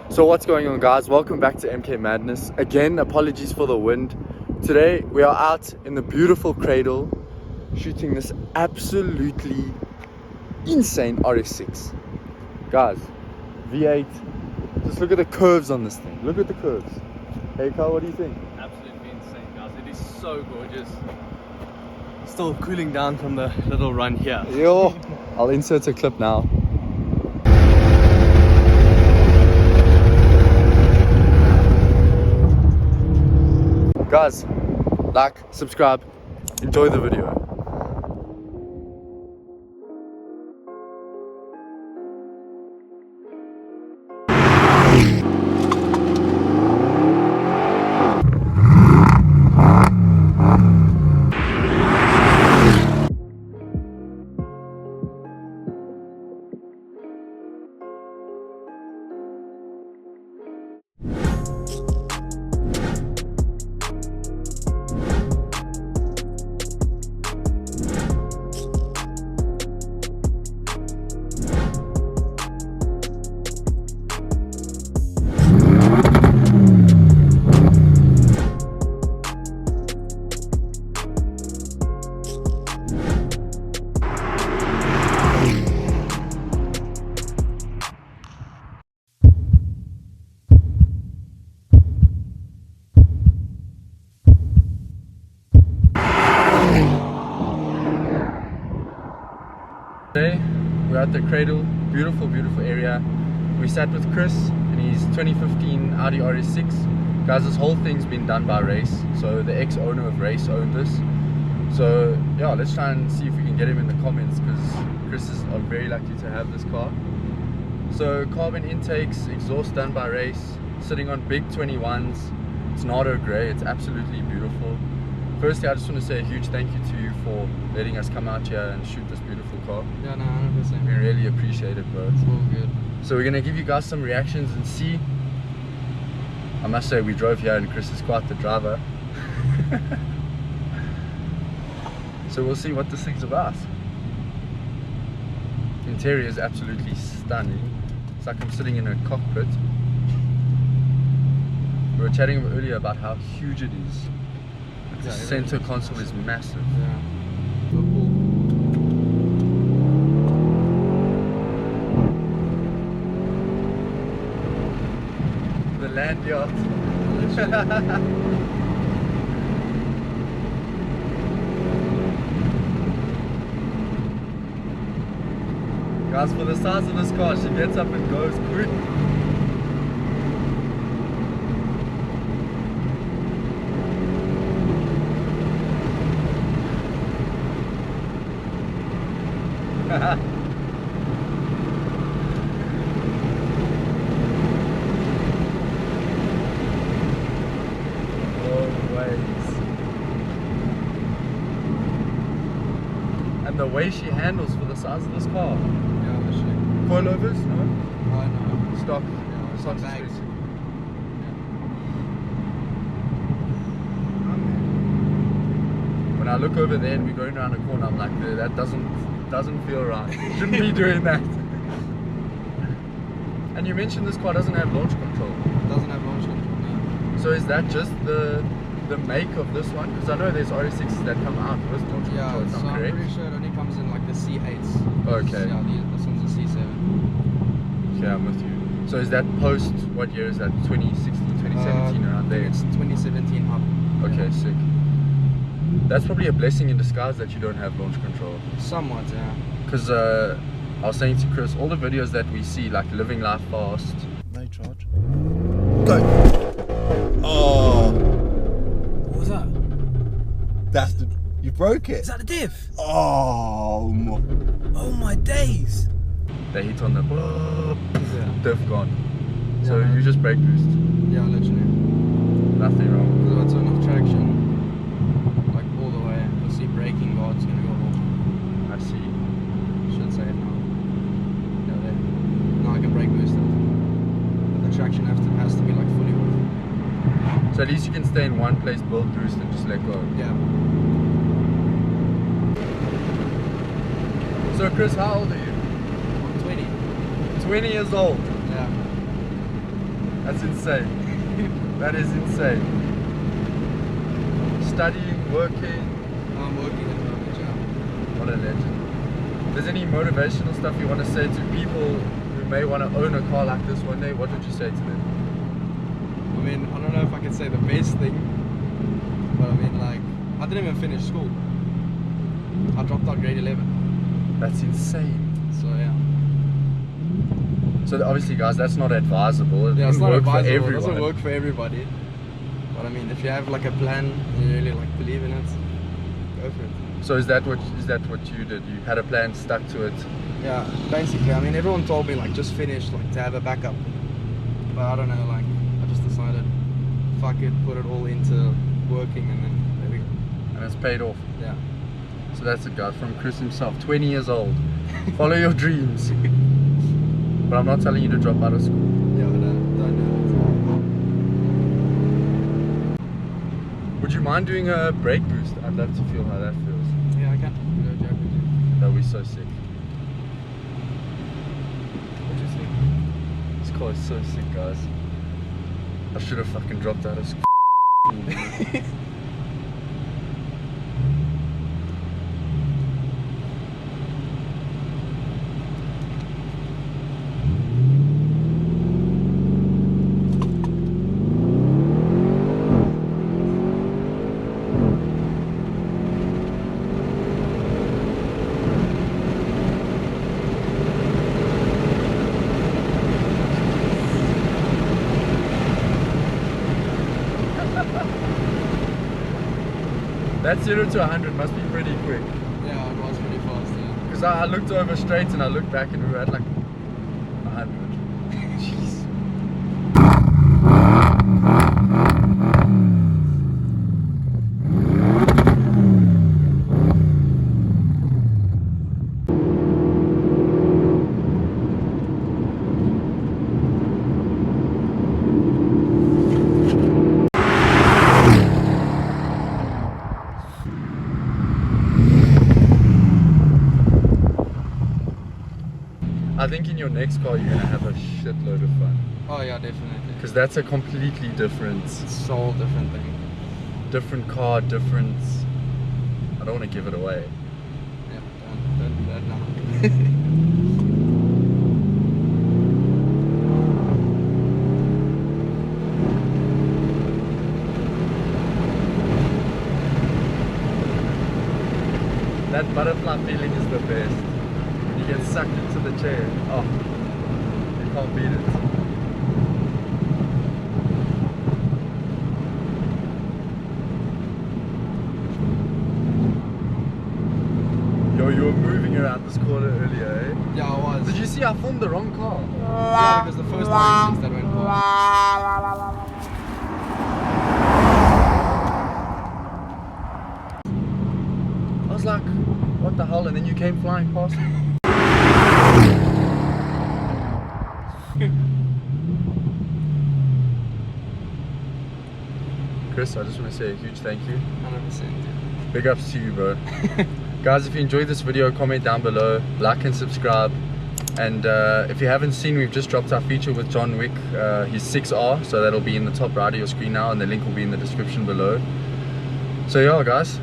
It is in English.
So what's going on, guys? Welcome back to MK Madness. Again, apologies for the wind. Today we are out in the beautiful cradle shooting this absolutely insane RS6. Guys, V8. Just look at the curves on this thing. Look at the curves. Hey Carl, what do you think? Absolutely insane, guys. It is so gorgeous. Still cooling down from the little run here. Yo, I'll insert a clip now. Guys, like, subscribe, enjoy the video. Today we're at the cradle, beautiful area. We sat with Chris and his 2015 Audi RS6. Guys, this whole thing's been done by Race, so the ex-owner of Race owned this. So yeah, let's try and see if we can get him in the comments, because Chris is very lucky to have this car. So carbon intakes, exhaust done by Race, sitting on big 21s. It's Nardo grey, it's absolutely beautiful. Firstly, I just want to say a huge thank you to you for letting us come out here and shoot this beautiful car. Yeah, no, 100%. We really appreciate it, bro. It's all good. So we're going to give you guys some reactions and see. I must say, we drove here and Chris is quite the driver. So we'll see what this thing's about. The interior is absolutely stunning. It's like I'm sitting in a cockpit. We were chatting earlier about how huge it is. The center console is massive. Yeah. So cool. The land yacht. Guys, for the size of this car, she gets up and goes quick. And the way she handles for the size of this car. Yeah, literally. Coilovers? No? No. Stock. Yeah, it's Stock like bags. space. When I look over there and we're going around a corner, I'm like, that doesn't feel right. Shouldn't be doing that. And you mentioned this car doesn't have launch control. It doesn't have launch control, no. So is that just the make of this one? Because I know there's RS6s that come out with launch control, Yeah, if so I'm I'm correct. pretty sure it only comes in like the C8s. Okay. Yeah, this one's a C7. Okay, I'm with you. So is that post, what year is that? 2016, 2017, around there? It's 2017 up. Okay, sick. That's probably a blessing in disguise that you don't have launch control. Somewhat, yeah. Because I was saying to Chris, all the videos that we see, like Living Life Fast. No charge. Go! Oh! What was that? That's the... You broke it? Is that the diff? Oh! Oh my days! They hit on the Yeah. diff gone. So Yeah. you just brake boost. Yeah, literally. Nothing wrong. Because if it's enough traction, like all the way, you'll see braking guard's gonna go off. I see. Should say it now. Yeah, there. Now I can brake boost it. But the traction has to be like fully off. So at least you can stay in one place, build boost, and just let go. Yeah. So Chris, how old are you? I'm 20. 20 years old. Yeah. That's insane. That is insane. Studying, working. I'm working at the moment, yeah. What a legend. If there's any motivational stuff you want to say to people who may want to own a car like this one day, what would you say to them? I mean, I don't know if I can say the best thing, but I mean, like, I didn't even finish school. I dropped out grade 11. That's insane. So yeah. So obviously, guys, that's not advisable. It Yeah, it's doesn't not work for advisable. It everyone. doesn't work for everybody. But I mean, if you have like a plan and you really like believe in it, go for it. So is that what you did? You had a plan, stuck to it. Yeah, basically. I mean, everyone told me like just finish, like to have a backup. But I don't know, like I just decided, fuck it, put it all into working, and then there we go. And it's paid off. Yeah. So that's it, guys, from Chris himself, 20 years old. Follow your dreams. But I'm not telling you to drop out of school. Yeah, but don't do Would you mind doing a brake boost? I'd love to feel how that feels. it. Yeah, I can. No joke with you. That would be so sick. What you think? This car is so sick, guys. I should have fucking dropped out of school. That 0 to 100 must be pretty quick. Yeah, it was pretty fast, yeah. Because I looked over straight and I looked back and we were at like 100. Jeez. I think in your next car you're gonna have a shitload of fun. Oh yeah, definitely. Because that's a completely different It's a whole different thing. different car, different. I don't want to give it away. Yeah, don't do that now. That butterfly feeling is the best. You get sucked into the chair. Oh, you can't beat it. Yo, you were moving around this corner earlier, eh? Yeah, I was. Did you see I filmed the wrong car? Yeah, because the first RS6 that went past. I was like, what the hell? And then you came flying past me. Chris, I just want to say a huge thank you. 100%. Big ups to you, bro. Guys, if you enjoyed this video, comment down below, like and subscribe. And if you haven't seen, we've just dropped our feature with John Wick, his 6R, so that'll be in the top right of your screen now, and the link will be in the description below. So yeah, guys.